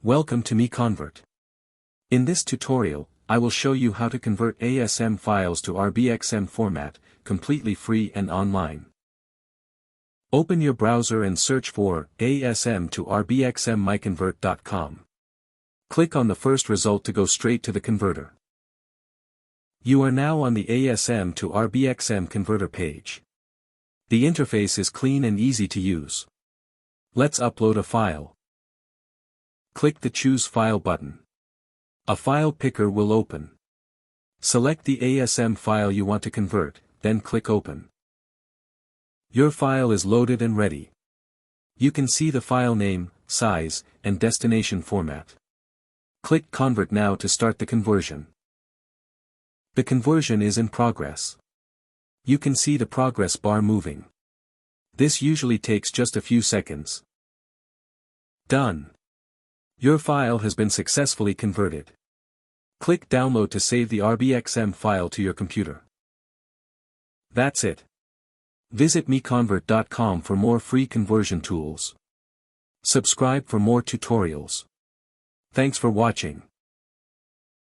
Welcome to MiConvert. In this tutorial, I will show you how to convert ASM files to RBXM format, completely free and online. Open your browser and search for ASM to RBXM MiConvert.com. Click on the first result to go straight to the converter. You are now on the ASM to RBXM converter page. The interface is clean and easy to use. Let's upload a file. Click the Choose File button. A file picker will open. Select the ASM file you want to convert, then click Open. Your file is loaded and ready. You can see the file name, size, and destination format. Click Convert now to start the conversion. The conversion is in progress. You can see the progress bar moving. This usually takes just a few seconds. Done. Your file has been successfully converted. Click Download to save the RBXM file to your computer. That's it. Visit MiConvert.com for more free conversion tools. Subscribe for more tutorials. Thanks for watching.